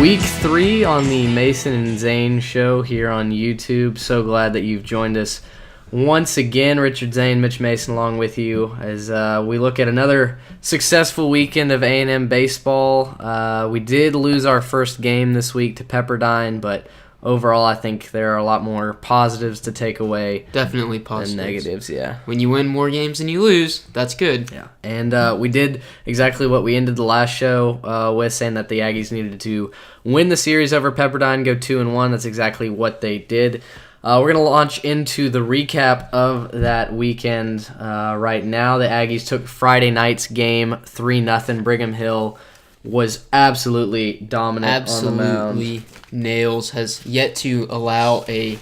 Week 3 on the Mason and Zane show here on YouTube. So glad that you've joined us once again. Richard Zane, Mitch Mason along with you as we look at another successful weekend of A&M baseball. We did lose our first game this week to Pepperdine, but overall I think there are a lot more positives to take away. Definitely positives. Than negatives, yeah. When you win more games than you lose, that's good. Yeah, and we did exactly what we ended the last show with, saying that the Aggies needed to win the series over Pepperdine, go 2-1. That's exactly what they did. We're going to launch into the recap of that weekend right now. The Aggies took Friday night's game 3-0. Brigham Hill was absolutely dominant on the mound. Absolutely nails. Has yet to allow a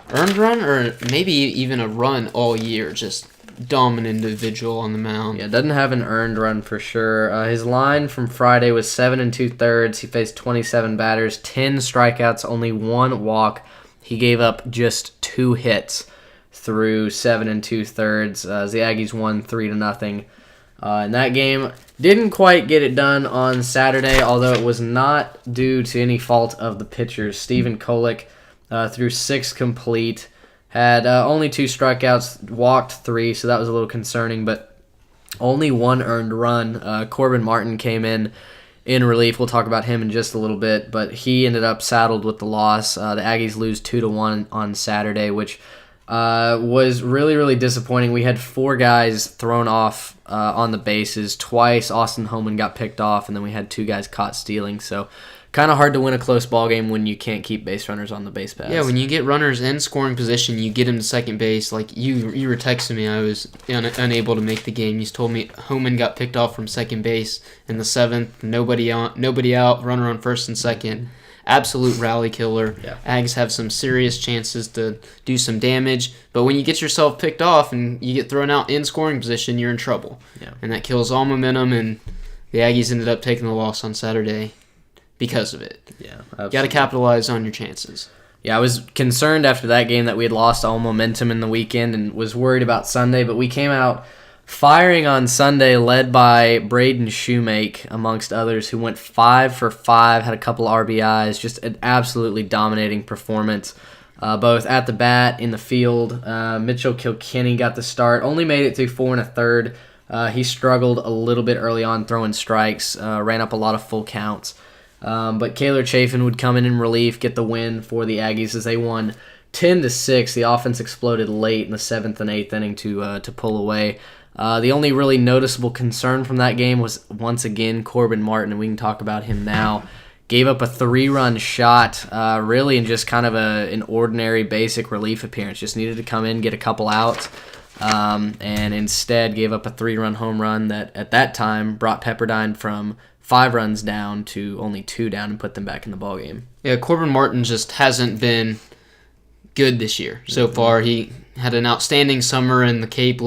earned run or maybe even a run all year. Just dominant individual on the mound. Yeah, doesn't have an earned run for sure. His line from Friday was 7 2/3. He faced 27 batters, 10 strikeouts, only 1 walk. He gave up just 2 hits through 7 2/3. The Aggies won 3-0. In that game, didn't quite get it done on Saturday, although it was not due to any fault of the pitchers. Stephen Kolick threw 6 complete, had only 2 strikeouts, walked 3, so that was a little concerning, but only 1 earned run. Corbin Martin came in relief. We'll talk about him in just a little bit, but he ended up saddled with the loss. The Aggies lose 2-1 on Saturday, which was really, really disappointing. We had 4 guys thrown off on the bases. Twice Austin Holman got picked off, and then we had 2 guys caught stealing. So kind of hard to win a close ball game when you can't keep base runners on the base paths. Yeah, when you get runners in scoring position, you get them to second base. Like you were texting me, I was unable to make the game. You told me Holman got picked off from second base in the 7th. Nobody out. Runner on first and second. Absolute rally killer. Yeah. Ags have some serious chances to do some damage, but when you get yourself picked off and you get thrown out in scoring position, you're in trouble. Yeah. And that kills all momentum, and the Aggies ended up taking the loss on Saturday because of it. Yeah, absolutely. Got to capitalize on your chances. Yeah, I was concerned after that game that we had lost all momentum in the weekend and was worried about Sunday, but we came out firing on Sunday, led by Braden Shoemake, amongst others, who went 5 for 5, had a couple RBIs, just an absolutely dominating performance, both at the bat, in the field. Mitchell Kilkenny got the start, only made it through 4 1/3. He struggled a little bit early on throwing strikes, ran up a lot of full counts. But Kaylor Chafin would come in relief, get the win for the Aggies as they won 10-6. The offense exploded late in the 7th and 8th inning to pull away. The only really noticeable concern from that game was, once again, Corbin Martin, and we can talk about him now. Gave up a 3-run shot, really in just kind of an ordinary, basic relief appearance. Just needed to come in, get a couple outs, and instead gave up a 3-run home run that, at that time, brought Pepperdine from 5 runs down to only 2 down and put them back in the ballgame. Yeah, Corbin Martin just hasn't been good this year so far. He had an outstanding summer in the Cape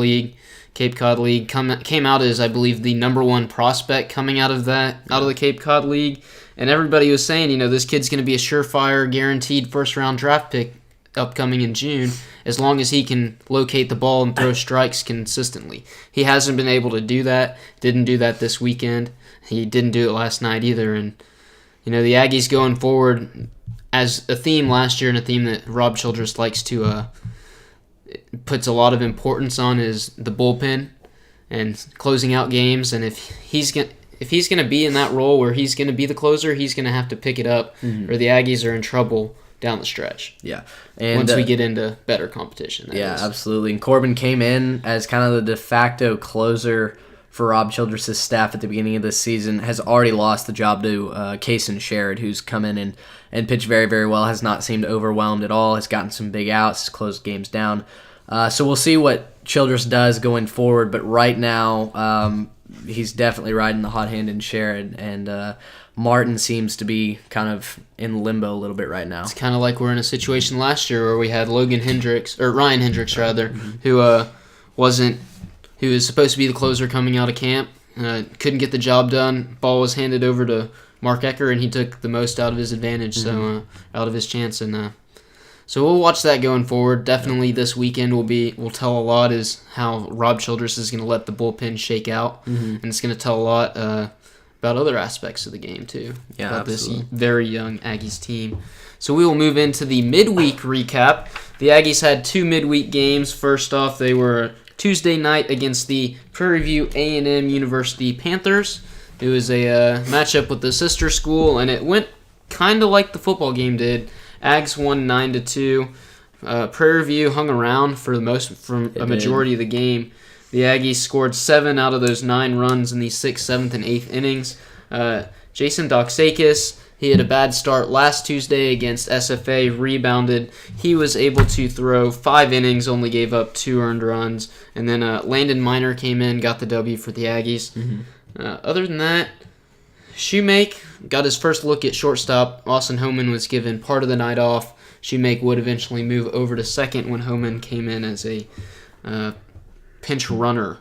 Cod League, came out as, I believe, the number 1 prospect coming out of the Cape Cod League, and everybody was saying, this kid's going to be a surefire, guaranteed first-round draft pick upcoming in June, as long as he can locate the ball and throw strikes consistently. He hasn't been able to do that, didn't do that this weekend. He didn't do it last night either, and, the Aggies going forward, as a theme last year and a theme that Rob Childress likes to puts a lot of importance on, is the bullpen and closing out games. And if he's gonna be in that role where he's gonna be the closer, he's gonna have to pick it up, or the Aggies are in trouble down the stretch. Yeah, and once we get into better competition. Yeah, absolutely. And Corbin came in as kind of the de facto closer for Rob Childress' staff at the beginning of this season. Has already lost the job to Kaysen Sherrod, who's come in and pitched very, very well, has not seemed overwhelmed at all, has gotten some big outs, has closed games down. So we'll see what Childress does going forward, but right now he's definitely riding the hot hand in Sherrod, and Martin seems to be kind of in limbo a little bit right now. It's kind of like we're in a situation last year where we had Ryan Hendricks, who was supposed to be the closer coming out of camp, couldn't get the job done. Ball was handed over to Mark Ecker, and he took the most out of his advantage, out of his chance, and so we'll watch that going forward. Definitely this weekend will tell a lot is how Rob Childress is going to let the bullpen shake out, and it's going to tell a lot about other aspects of the game too. Yeah, about absolutely. this very young Aggies team. So we will move into the midweek recap. The Aggies had 2 midweek games. First off, they were Tuesday night against the Prairie View A&M University Panthers. It was a matchup with the sister school, and it went kind of like the football game did. Ags won 9-2. Prairie View hung around for a majority of the game. The Aggies scored 7 out of those 9 runs in the 6th, 7th, and 8th innings. Jason Doxakis, he had a bad start last Tuesday against SFA, rebounded. He was able to throw 5 innings, only gave up 2 earned runs. And then Landon Miner came in, got the W for the Aggies. Mm-hmm. Other than that, Shoemake got his first look at shortstop. Austin Homan was given part of the night off. Shoemake would eventually move over to second when Homan came in as a pinch runner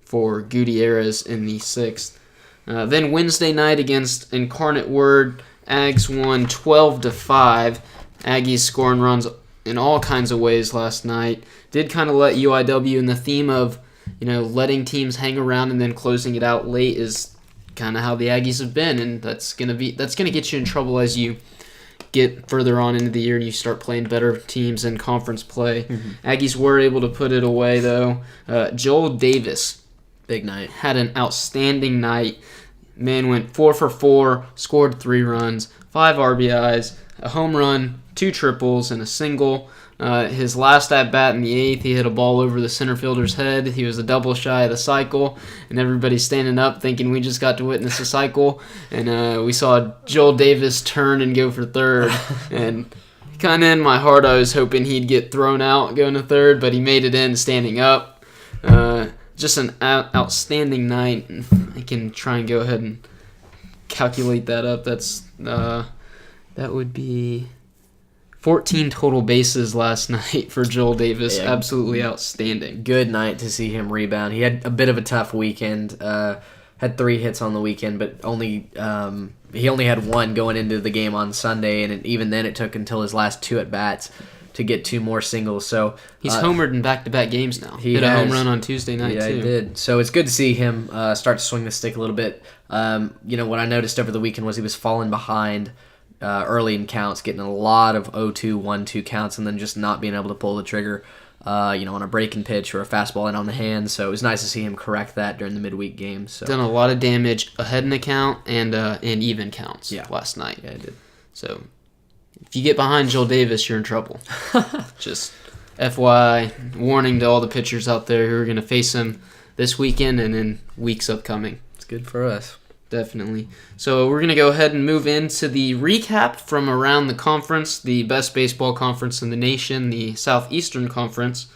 for Gutierrez in the 6th. Then Wednesday night against Incarnate Word, Ags won 12-5. Aggies scoring runs in all kinds of ways last night. Did kind of let UIW in the theme of, letting teams hang around and then closing it out late is kind of how the Aggies have been, and that's gonna get you in trouble as you get further on into the year and you start playing better teams in conference play. Mm-hmm. Aggies were able to put it away though. Joel Davis, big night, had an outstanding night. Man went 4 for 4, scored 3 runs, 5 RBIs, a home run, 2 triples, and a single. His last at-bat in the 8th, he hit a ball over the center fielder's head. He was a double shy of the cycle, and everybody's standing up thinking we just got to witness a cycle. And we saw Joel Davis turn and go for third. And kind of in my heart, I was hoping he'd get thrown out going to third, but he made it in standing up. Just an outstanding night. I can try and go ahead and calculate that up. That would be 14 total bases last night for Joel Davis. Yeah. Absolutely outstanding. Good night to see him rebound. He had a bit of a tough weekend. Had 3 hits on the weekend, but he only had 1 going into the game on Sunday, and even then it took until his last 2 at-bats to get 2 more singles. So he's homered in back-to-back games now. He hit a home run on Tuesday night, too. Yeah, he did. So it's good to see him start to swing the stick a little bit. What I noticed over the weekend was he was falling behind early in counts, getting a lot of 0-2, 1-2 counts, and then just not being able to pull the trigger, on a breaking pitch or a fastball in on the hand. So it was nice to see him correct that during the midweek game. So done a lot of damage ahead in the count and even counts last night. Yeah, I did. So if you get behind Joel Davis, you're in trouble. Just FYI, warning to all the pitchers out there who are going to face him this weekend and in weeks upcoming. It's good for us. Definitely. So we're going to go ahead and move into the recap from around the conference, the best baseball conference in the nation, the Southeastern Conference.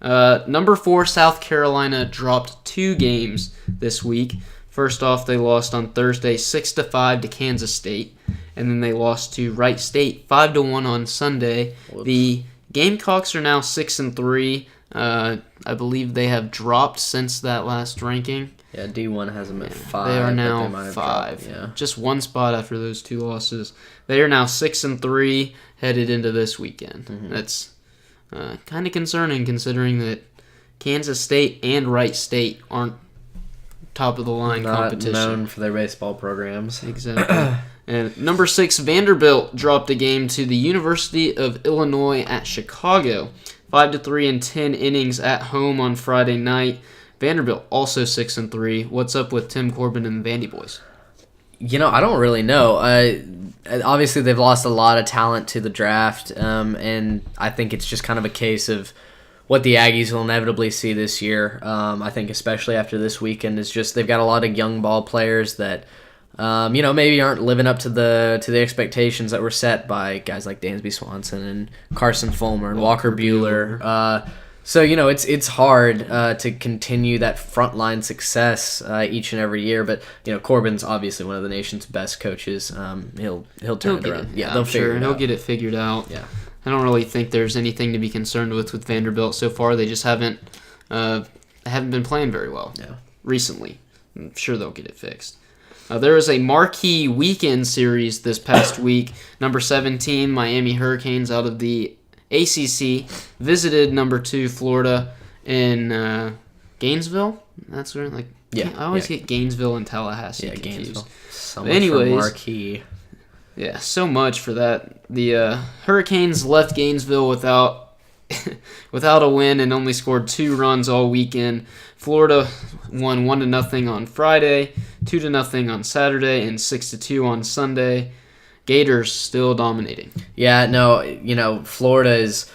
Number 4, South Carolina dropped 2 games this week. First off, they lost on Thursday 6-5 to Kansas State, and then they lost to Wright State 5-1 on Sunday. Whoops. The Gamecocks are now 6-3. I believe they have dropped since that last ranking. Yeah, D1 has them at 5. They are now 5. Yeah. Just 1 spot after those 2 losses. They are now 6-3 headed into this weekend. Mm-hmm. That's kind of concerning considering that Kansas State and Wright State aren't top of the line competition. Not known for their baseball programs. Exactly. And number 6, Vanderbilt dropped a game to the University of Illinois at Chicago. 5-3 in 10 innings at home on Friday night. Vanderbilt also 6-3. What's up with Tim Corbin and the Vandy boys? I don't really know. Obviously, they've lost a lot of talent to the draft, and I think it's just kind of a case of what the Aggies will inevitably see this year. I think especially after this weekend is just they've got a lot of young ball players that maybe aren't living up to the expectations that were set by guys like Dansby Swanson and Carson Fulmer and Walker Buehler. So, it's hard to continue that frontline success each and every year. But, Corbin's obviously one of the nation's best coaches. He'll turn it around. Yeah, they'll figure it out. He'll get it figured out. Yeah. I don't really think there's anything to be concerned with Vanderbilt so far. They just haven't been playing very well recently. I'm sure they'll get it fixed. There was a marquee weekend series this past week. Number 17, Miami Hurricanes out of the ACC visited number 2 Florida in Gainesville. That's where I always get Gainesville and Tallahassee confused. Gainesville. So But much anyways, for Marquee. Yeah, so much for that. The Hurricanes left Gainesville without a win and only scored 2 runs all weekend. Florida won 1-0 on Friday, 2-0 on Saturday, and 6-2 on Sunday. Gators still dominating. Yeah, no, Florida is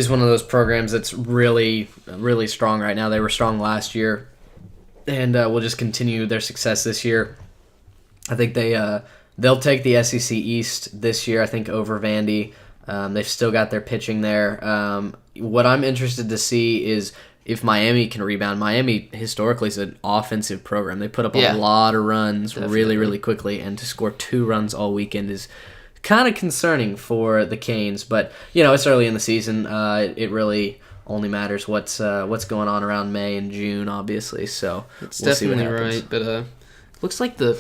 one of those programs that's really, really strong right now. They were strong last year, and will just continue their success this year. I think they'll take the SEC East this year, I think, over Vandy. They've still got their pitching there. What I'm interested to see is if Miami can rebound. Miami historically is an offensive program. They put up a lot of runs really, really quickly, and to score 2 runs all weekend is kind of concerning for the Canes. But, it's early in the season. It really only matters what's going on around May and June, obviously. So it's we'll see what definitely happens. right. But looks like the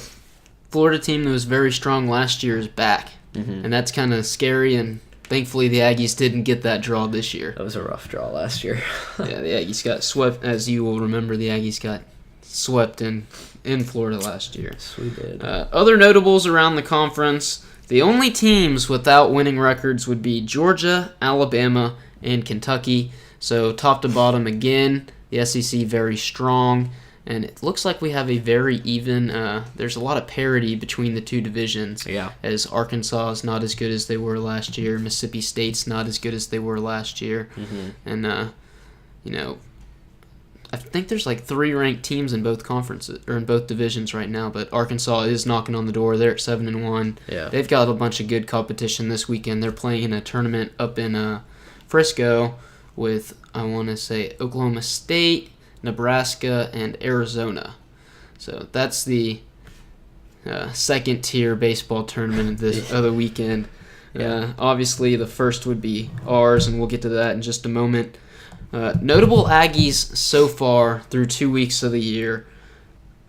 Florida team that was very strong last year is back. Mm-hmm. And that's kind of scary, and thankfully the Aggies didn't get that draw this year. That was a rough draw last year. Yeah, the Aggies got swept. As you will remember, the Aggies got swept in Florida last year. Yes, we did. Other notables around the conference, the only teams without winning records would be Georgia, Alabama, and Kentucky. So top to bottom again, the SEC very strong. And it looks like we have a very even, there's a lot of parity between the two divisions. Yeah. As Arkansas is not as good as they were last year. Mississippi State's not as good as they were last year. Mm-hmm. And, I think there's 3 ranked teams in both conferences, or in both divisions right now. But Arkansas is knocking on the door. They're at 7-1. Yeah. They've got a bunch of good competition this weekend. They're playing in a tournament up in Frisco with, I want to say, Oklahoma State, Nebraska, and Arizona. So that's the second-tier baseball tournament this other weekend. Obviously, the first would be ours, and we'll get to that in just a moment. Notable Aggies so far through 2 weeks of the year.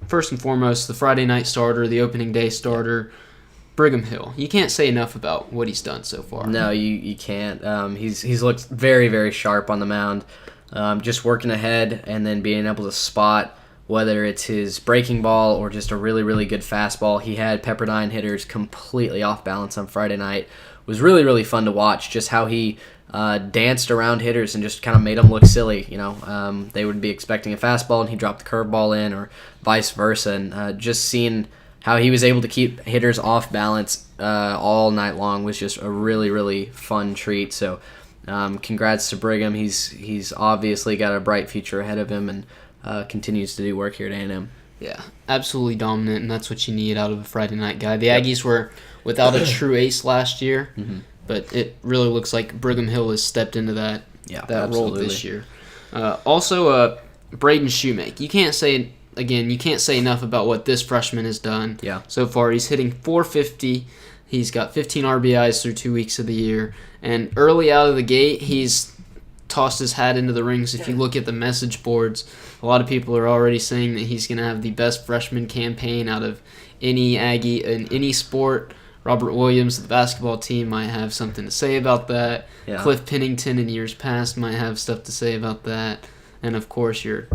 First and foremost, the Friday night starter, the opening day starter, Brigham Hill. You can't say enough about what he's done so far. No, you can't. He's looked very, very sharp on the mound. Just working ahead and then being able to spot whether it's his breaking ball or just a really, really good fastball. He had Pepperdine hitters completely off balance on Friday night. It was really, really fun to watch just how he danced around hitters and just kind of made them look silly. They would be expecting a fastball and he dropped the curveball in, or vice versa. And just seeing how he was able to keep hitters off balance all night long was just a really, really fun treat. So congrats to Brigham. He's obviously got a bright future ahead of him and continues to do work here at A&M. Yeah, absolutely dominant, and that's what you need out of a Friday night guy. The Aggies were without a true ace last year, but it really looks like Brigham Hill has stepped into that role this year. Also, Braden Shoemake. You can't say enough about what this freshman has done so far. He's hitting .450. He's got 15 RBIs through 2 weeks of the year. And early out of the gate, he's tossed his hat into the rings. If you look at the message boards, a lot of people are already saying that he's going to have the best freshman campaign out of any Aggie in any sport. Robert Williams, the basketball team, might have something to say about that. Yeah. Cliff Pennington in years past might have stuff to say about that. And, of course, your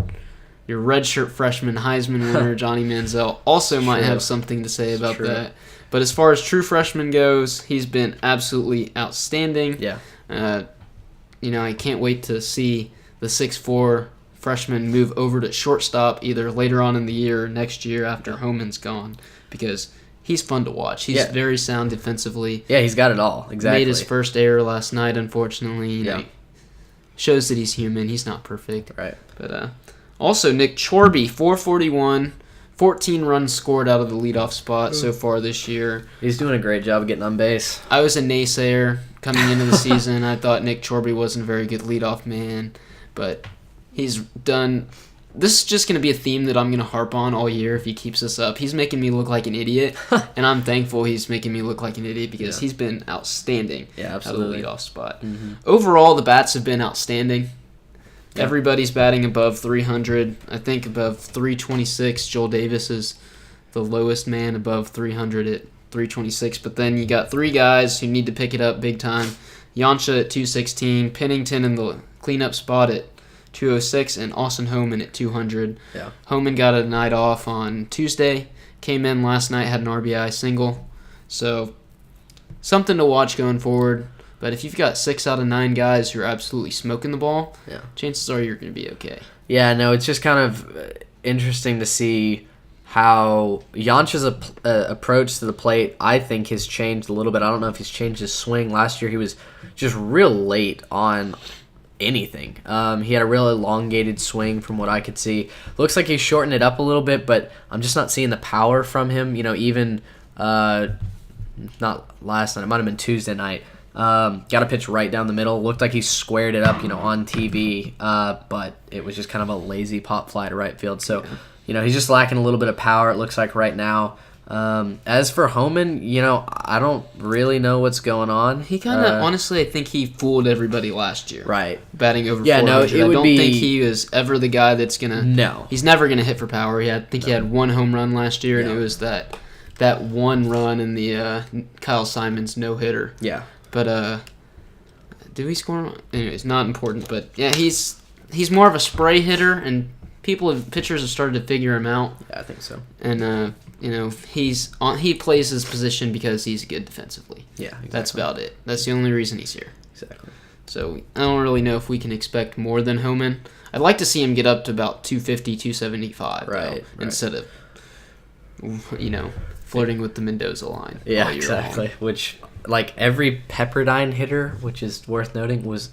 redshirt freshman Heisman winner, Johnny Manziel, also might have something to say about that. But as far as true freshman goes, he's been absolutely outstanding. Yeah. I can't wait to see the 6'4" freshman move over to shortstop either later on in the year or next year after Homan's gone, because he's fun to watch. He's very sound defensively. Yeah, he's got it all. Exactly. Made his first error last night, unfortunately. Shows that he's human. He's not perfect. Right. But also, Nick Chorby, 441, 14 runs scored out of the leadoff spot so far this year. He's doing a great job of getting on base. I was a naysayer coming into the season. I thought Nick Chorby wasn't a very good leadoff man, but he's done. This is just going to be a theme that I'm going to harp on all year if he keeps this up. He's making me look like an idiot, and I'm thankful he's making me look like an idiot because he's been outstanding out of the leadoff spot. Mm-hmm. Overall, the bats have been outstanding. Yeah. Everybody's batting above 300. I think above 326. Joel Davis is the lowest man above 300 at 326. But then you got 3 guys who need to pick it up big time. Yansha at 216. Pennington in the cleanup spot at 206, and Austin Homan at 200. Yeah. Homan got a night off on Tuesday, came in last night, had an RBI single. So, something to watch going forward. But if you've got 6 out of 9 guys who are absolutely smoking the ball, chances are you're going to be okay. Yeah, no, it's just kind of interesting to see how Jancha's approach to the plate, I think, has changed a little bit. I don't know if he's changed his swing. Last year he was just real late on anything. He had a real elongated swing from what I could see. Looks like he's shortened it up a little bit, but I'm just not seeing the power from him. Even not last night. It might have been Tuesday night. Got a pitch right down the middle. Looked like he squared it up, on TV, but it was just kind of a lazy pop fly to right field. So, he's just lacking a little bit of power, it looks like right now. As for Homan, I don't really know what's going on. He kind of, honestly, I think he fooled everybody last year. Right. Batting over 400. I don't think he was ever the guy that's going to... No. He's never going to hit for power. I think he had 1 home run last year, and it was that 1 run in the Kyle Simons no-hitter. Yeah. But, did we score? Anyways, not important. But, yeah, he's more of a spray hitter, and pitchers have started to figure him out. Yeah, I think so. And, he plays his position because he's good defensively. Yeah, exactly. That's about it. That's the only reason he's here. Exactly. So I don't really know if we can expect more than Homan. I'd like to see him get up to about 250, 275. Right. Instead of, flirting with the Mendoza line. Yeah, exactly. Long. Which, every Pepperdine hitter, which is worth noting, was,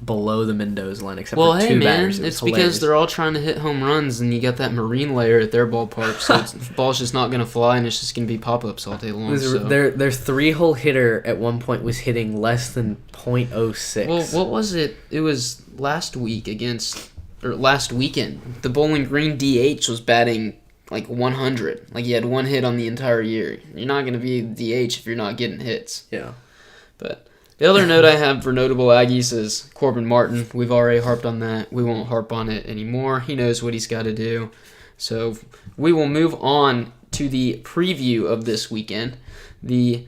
below the Mendoza line except for 2 batters. It's because they're all trying to hit home runs, and you got that marine layer at their ballpark, so the ball's just not going to fly, and it's just going to be pop-ups all day long. Their 3-hole hitter at one point was hitting less than .06. Well, what was it? It was last weekend. The Bowling Green DH was batting 100. He had 1 hit on the entire year. You're not going to be DH if you're not getting hits. Yeah. But the other note I have for notable Aggies is Corbin Martin. We've already harped on that. We won't harp on it anymore. He knows what he's got to do. So we will move on to the preview of this weekend. The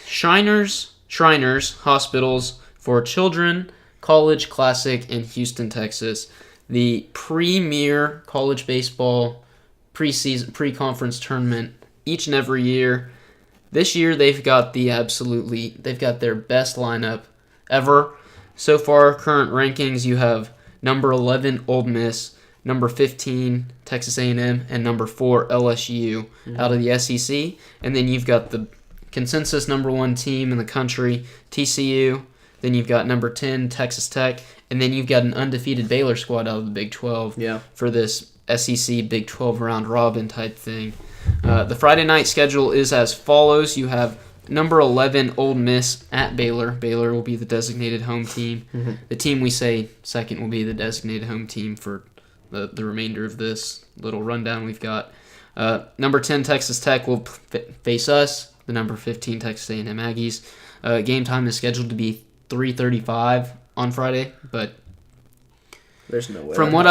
Shriners Hospitals for Children College Classic in Houston, Texas. The premier college baseball pre-conference tournament each and every year. This year they've got their best lineup ever. So far, current rankings, you have number 11 Ole Miss, number 15 Texas A&M, and number 4 LSU out of the SEC. And then you've got the consensus number 1 team in the country, TCU. Then you've got number 10 Texas Tech, and then you've got an undefeated Baylor squad out of the Big 12 for this SEC Big 12 round robin type thing. The Friday night schedule is as follows. You have number 11 Ole Miss at Baylor. Baylor will be the designated home team. Mm-hmm. The team we say second will be the designated home team for the remainder of this little rundown we've got. Number 10 Texas Tech will face us, the number 15 Texas A&M Aggies. Game time is scheduled to be 3:35 on Friday, but there's no way. From what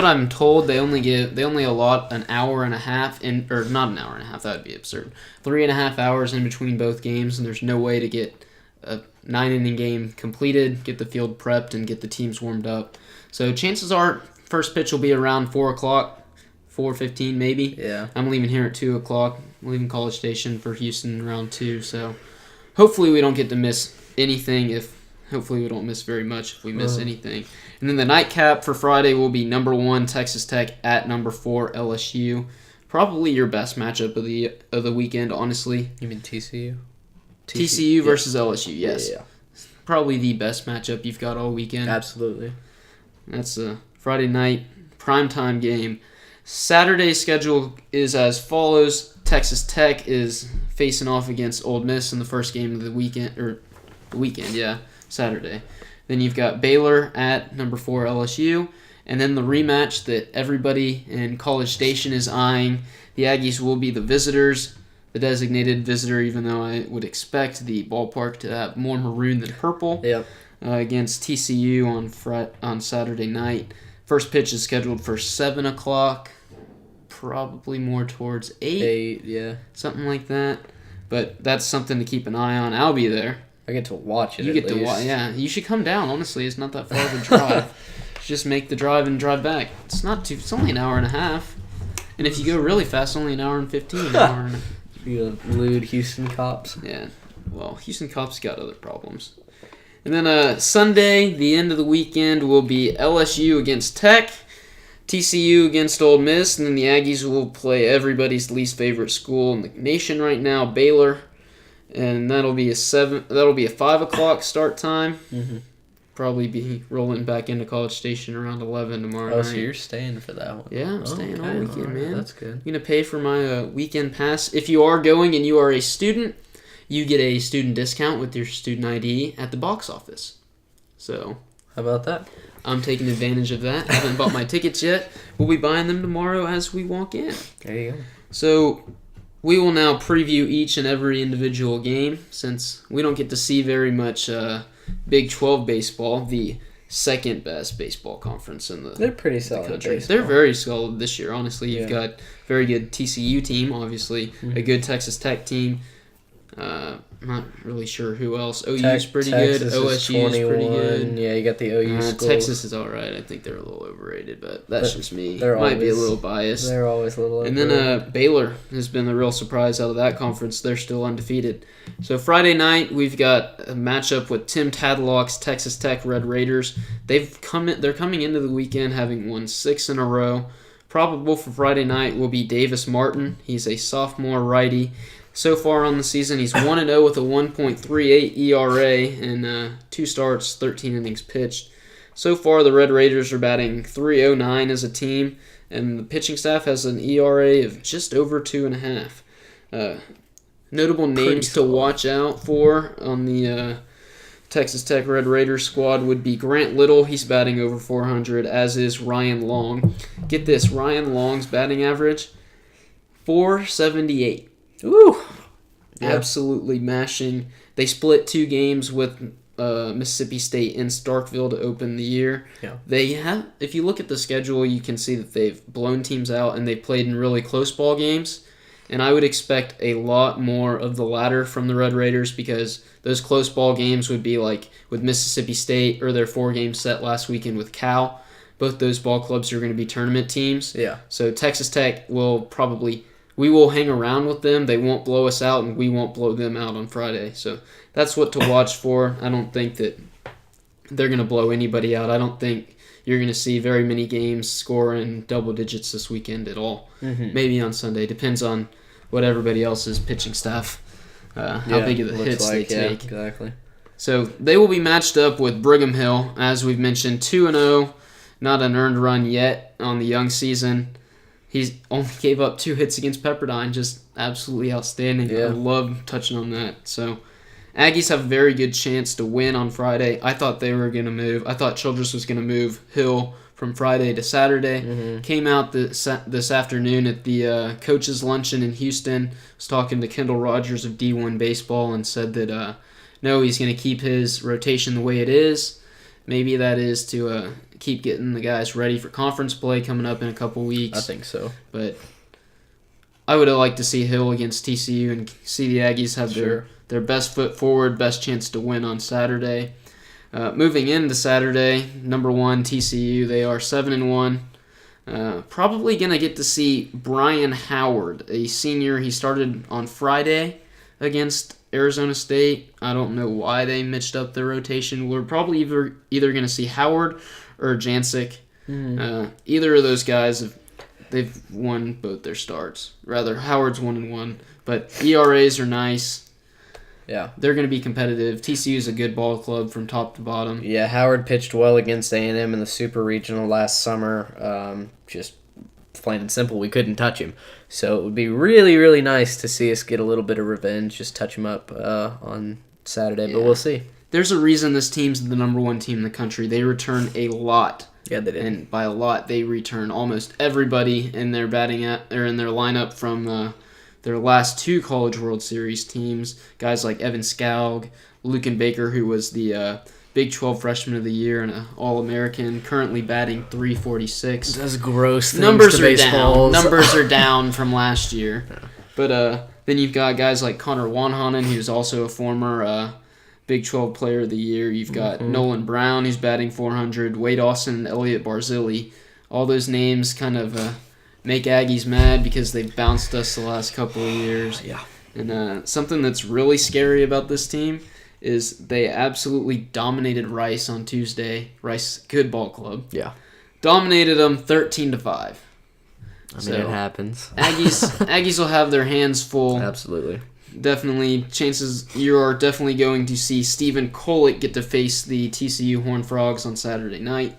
I'm told, they only allot an hour and a half or not an hour and a half. That would be absurd. 3.5 hours in between both games, and there's no way to get a 9-inning game completed, get the field prepped, and get the teams warmed up. So chances are first pitch will be around 4 o'clock, 4:15 maybe. Yeah. I'm leaving here at 2 o'clock. I'm leaving College Station for Houston around 2. So hopefully we don't get to miss anything. Hopefully we don't miss very much if we miss anything. And then the nightcap for Friday will be number 1 Texas Tech at number 4 LSU. Probably your best matchup of the weekend, honestly. You mean TCU? TCU versus LSU, yes. Yeah. Probably the best matchup you've got all weekend. Absolutely. That's a Friday night primetime game. Saturday's schedule is as follows. Texas Tech is facing off against Ole Miss in the first game of the weekend, Saturday. Then you've got Baylor at number 4 LSU, and then the rematch that everybody in College Station is eyeing. The Aggies will be the visitors, the designated visitor, even though I would expect the ballpark to have more maroon than purple. Yep. Against TCU on Saturday night. First pitch is scheduled for 7 o'clock, probably more towards 8. 8, yeah. Something like that. But that's something to keep an eye on. I'll be there. I get to watch it. You get to watch. Yeah, you should come down. Honestly, it's not that far of a drive. Just make the drive and drive back. It's only an hour and a half. And if you go really fast, only an hour and 15. You lewd Houston cops. Yeah. Well, Houston cops got other problems. And then Sunday, the end of the weekend, will be LSU against Tech, TCU against Ole Miss, and then the Aggies will play everybody's least favorite school in the nation right now, Baylor. And that'll be a 5 o'clock start time. Mm-hmm. Probably be rolling back into College Station around 11 tomorrow night. So you're staying for that one? Yeah, I'm staying all weekend, man. That's good. I'm going to pay for my weekend pass. If you are going and you are a student, you get a student discount with your student ID at the box office. So, how about that? I'm taking advantage of that. I haven't bought my tickets yet. We'll be buying them tomorrow as we walk in. There you go. So, we will now preview each and every individual game since we don't get to see very much Big 12 baseball, the second best baseball conference in the They're pretty solid country. baseball. They're very solid this year, honestly. You've Yeah. got very good TCU team, obviously, a good Texas Tech team. Not really sure who else. OU's pretty good. OSU's pretty good. Yeah, you got the OU schools. Texas is all right. I think they're a little overrated, but that's just me. They're Might be a always- little biased. They're always a little And overrated. then Baylor has been the real surprise out of that conference. They're still undefeated. So Friday night we've got a matchup with Tim Tadlock's Texas Tech Red Raiders. They're coming into the weekend having won 6 in a row. Probable for Friday night will be Davis Martin. He's a sophomore righty. So far on the season, he's 1-0 with a 1.38 ERA and 2 starts, 13 innings pitched. So far, the Red Raiders are batting .309 as a team, and the pitching staff has an ERA of just over 2.5. Notable names to watch out for on the Texas Tech Red Raiders squad would be Grant Little. He's batting over .400, as is Ryan Long. Get this, Ryan Long's batting average, .478. Ooh! Yeah. Absolutely mashing. They split 2 games with Mississippi State in Starkville to open the year. Yeah. They have, if you look at the schedule, you can see that they've blown teams out and they've played in really close ball games. And I would expect a lot more of the latter from the Red Raiders because those close ball games would be like with Mississippi State or their 4-game set last weekend with Cal. Both those ball clubs are going to be tournament teams. Yeah. So Texas Tech we will hang around with them. They won't blow us out, and we won't blow them out on Friday. So that's what to watch for. I don't think that they're going to blow anybody out. I don't think you're going to see very many games score in double digits this weekend at all. Mm-hmm. Maybe on Sunday. Depends on what everybody else's pitching staff, how big of the hits they take. Exactly. So they will be matched up with Brigham Hill, as we've mentioned, 2-0, not an earned run yet on the young season. He only gave up 2 hits against Pepperdine, just absolutely outstanding. Yeah. I love touching on that. So Aggies have a very good chance to win on Friday. I thought they were going to move. I thought Childress was going to move Hill from Friday to Saturday. Mm-hmm. Came out this afternoon at the coaches' luncheon in Houston. Was talking to Kendall Rogers of D1 Baseball and said that no, he's going to keep his rotation the way it is. Maybe that is to keep getting the guys ready for conference play coming up in a couple weeks. I think so. But I would have liked to see Hill against TCU and see the Aggies have their best foot forward, best chance to win on Saturday. Moving into Saturday, number 1 TCU, they are 7-1. Probably going to get to see Brian Howard, a senior. He started on Friday against Arizona State. I don't know why they mixed up their rotation. We're probably either going to see Howard or Jancic. Either of those guys, they've won both their starts. Rather, Howard's 1-1, but ERAs are nice. Yeah. They're going to be competitive. TCU is a good ball club from top to bottom. Yeah, Howard pitched well against A&M in the Super Regional last summer. Just plain and simple, we couldn't touch him. So it would be really, really nice to see us get a little bit of revenge, just touch him up on Saturday, but we'll see. There's a reason this team's the number 1 team in the country. They return a lot. Yeah, they did. And by a lot, they return almost everybody in their in their lineup from their last 2 College World Series teams. Guys like Evan Scoug, Lucan Baker, who was the Big 12 Freshman of the Year and an All-American, currently batting .346. That's gross. Numbers are down. Numbers are down from last year. Yeah. But then you've got guys like Connor Wanhanen, who's also a former Big 12 Player of the Year. You've got Nolan Brown, who's batting .400, Wade Austin, and Elliot Barzilli. All those names kind of make Aggies mad because they've bounced us the last couple of years. Yeah. And something that's really scary about this team is they absolutely dominated Rice on Tuesday. Rice, good ball club. Yeah. Dominated them 13-5. I mean, it happens. Aggies will have their hands full. Absolutely. Definitely, you are definitely going to see Stephen Kolick get to face the TCU Horned Frogs on Saturday night.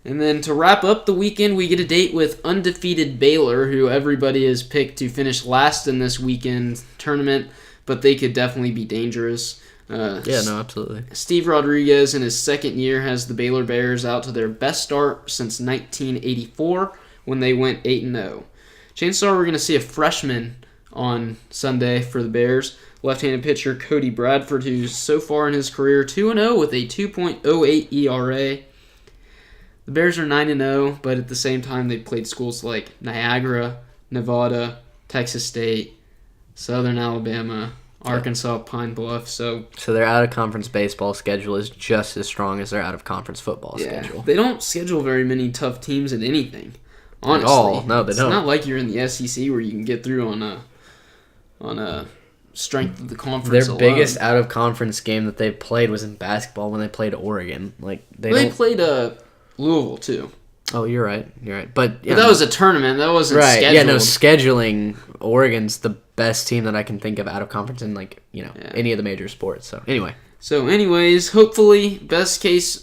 And then to wrap up the weekend, we get a date with undefeated Baylor, who everybody has picked to finish last in this weekend tournament, but they could definitely be dangerous. Absolutely. Steve Rodriguez, in his second year, has the Baylor Bears out to their best start since 1984 when they went 8-0. Chances are we're going to see a freshman on Sunday for the Bears. Left-handed pitcher Cody Bradford, who's so far in his career 2-0 with a 2.08 ERA. The Bears are 9-0, but at the same time, they've played schools like Niagara, Nevada, Texas State, Southern Alabama, Arkansas, Pine Bluff. So their out-of-conference baseball schedule is just as strong as their out-of-conference football schedule. They don't schedule very many tough teams at anything, honestly. At all. No, they don't. It's not like you're in the SEC where you can get through on a strength of the conference Their alone. biggest out-of-conference game that they played was in basketball when they played Oregon. They played Louisville, too. Oh, you're right. But that was a tournament. That wasn't scheduled. Yeah, no, scheduling, Oregon's the best team that I can think of out of conference in, any of the major sports. So, anyways, hopefully, best case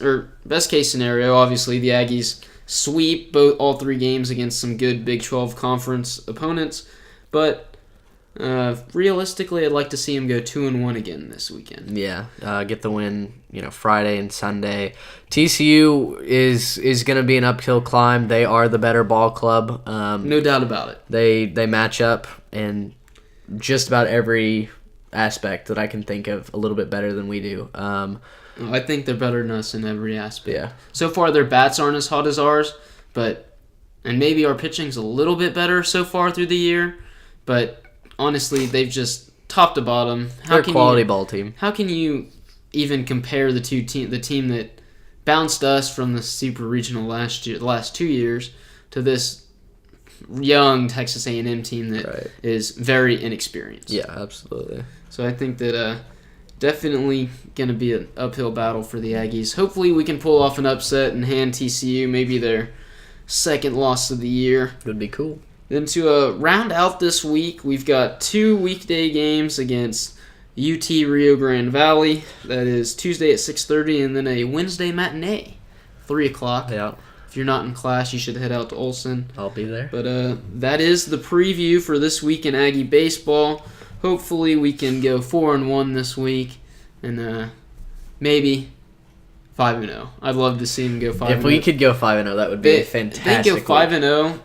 scenario, obviously, the Aggies sweep all three games against some good Big 12 conference opponents. But realistically, I'd like to see them go 2-1 again this weekend. Yeah, get the win, Friday and Sunday. TCU is going to be an uphill climb. They are the better ball club. No doubt about it. They match up in just about every aspect that I can think of a little bit better than we do. I think they're better than us in every aspect. Yeah. So far, their bats aren't as hot as ours, and maybe our pitching's a little bit better so far through the year, but honestly, they've just top to bottom. They're a quality ball team. How can you even compare the team that bounced us from the Super Regional the last 2 years, to this young Texas A&M team that is very inexperienced? Yeah, absolutely. So I think that definitely going to be an uphill battle for the Aggies. Hopefully we can pull off an upset and hand TCU maybe their second loss of the year. Would be cool. Then to round out this week, we've got 2 weekday games against UT Rio Grande Valley. That is Tuesday at 6:30, and then a Wednesday matinee, 3 o'clock. Yeah. If you're not in class, you should head out to Olson. I'll be there. But that is the preview for this week in Aggie baseball. Hopefully we can go 4-1 this week, and maybe 5-0. I'd love to see them go 5-0. If we could go 5-0, that would be fantastic. If they go 5-0.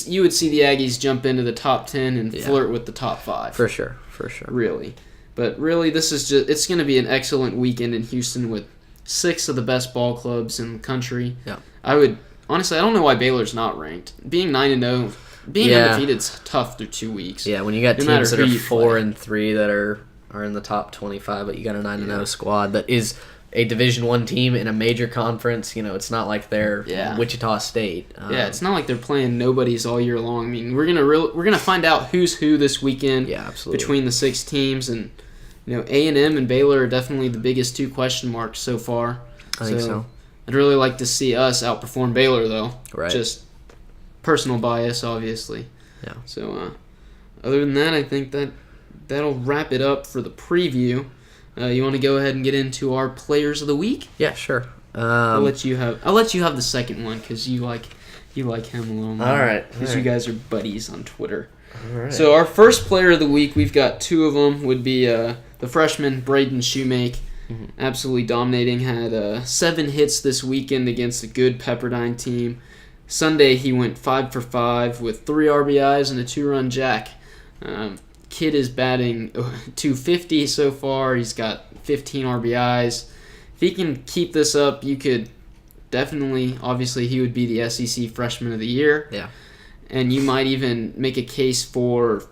You would see the Aggies jump into the top 10 and flirt with the top 5. For sure. Really. But really, it's going to be an excellent weekend in Houston with 6 of the best ball clubs in the country. Yeah. Honestly, I don't know why Baylor's not ranked. Being 9-0, being undefeated is tough through 2 weeks. Yeah, when you got teams that are 4-3 that are in the top 25, but you got a 9-0 squad that is a Division I team in a major conference, it's not like they're Wichita State. It's not like they're playing nobodies all year long. I mean, we're gonna find out who's who this weekend. Yeah, absolutely. Between the 6 teams, and A&M and Baylor are definitely the biggest 2 question marks so far. I think so. I'd really like to see us outperform Baylor, though. Right. Just personal bias, obviously. Yeah. So, other than that, I think that'll wrap it up for the preview. You want to go ahead and get into our players of the week? Yeah, sure. I'll let you have the second one because you like him a little more. All right. Because you guys are buddies on Twitter. All right. So our first player of the week, we've got 2 of them. Would be the freshman Braden Shoemake, absolutely dominating. Had 7 hits this weekend against a good Pepperdine team. Sunday he went 5 for 5 with 3 RBIs and a 2-run jack. Kid is batting .250 so far. He's got 15 RBIs. If he can keep this up, you could definitely, obviously, he would be the SEC Freshman of the Year. Yeah. And you might even make a case for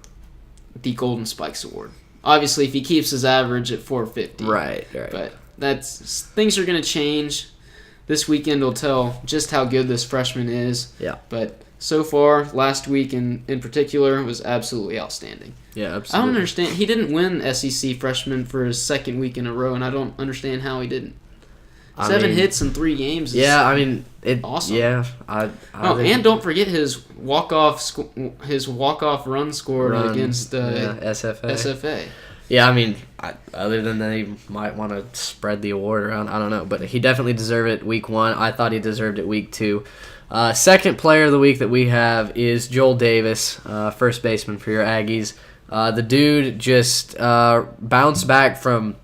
the Golden Spikes Award. Obviously, if he keeps his average at 450. Right. But things are going to change. This weekend will tell just how good this freshman is. Yeah. But so far, last week in particular, was absolutely outstanding. Yeah, absolutely. I don't understand. He didn't win SEC freshman for his second week in a row, and I don't understand how he didn't. 7 hits in 3 games is awesome. Yeah. And don't forget his walk-off run scored against SFA. Yeah, I mean, other than that, he might want to spread the award around. I don't know, but he definitely deserved it week 1. I thought he deserved it week 2. Second player of the week that we have is Joel Davis, first baseman for your Aggies. The dude just bounced back from,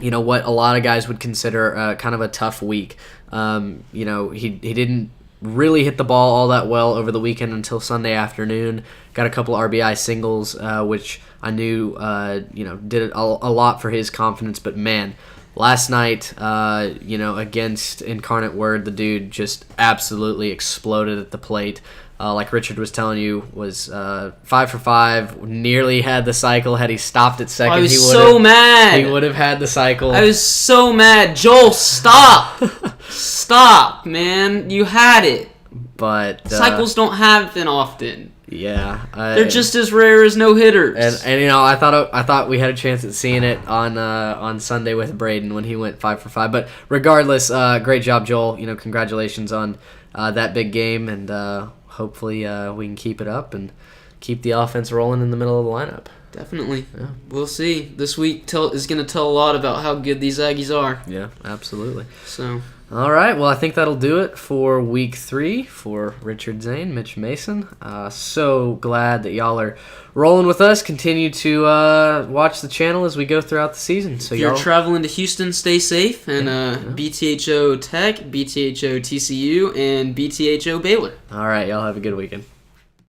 what a lot of guys would consider kind of a tough week. He didn't really hit the ball all that well over the weekend until Sunday afternoon. Got a couple RBI singles, which I knew, did a lot for his confidence. But man, last night, against Incarnate Word, the dude just absolutely exploded at the plate. Like Richard was telling you, was 5 for 5. Nearly had the cycle. Had he stopped at second, I was so mad. He would have had the cycle. I was so mad. Joel, stop. Stop, man. You had it. But cycles don't happen often. Yeah, they're just as rare as no hitters. And I thought we had a chance at seeing it on Sunday with Braden when he went 5 for 5. But regardless, great job, Joel. Congratulations on that big game, and hopefully we can keep it up and keep the offense rolling in the middle of the lineup. Definitely. Yeah. We'll see. This week is going to tell a lot about how good these Aggies are. Yeah, absolutely. So. All right, well, I think that'll do it for week 3 for Richard Zane, Mitch Mason. So glad that y'all are rolling with us. Continue to watch the channel as we go throughout the season. So if you're traveling to Houston, stay safe. And BTHO Tech, BTHO TCU, and BTHO Baylor. All right, y'all have a good weekend.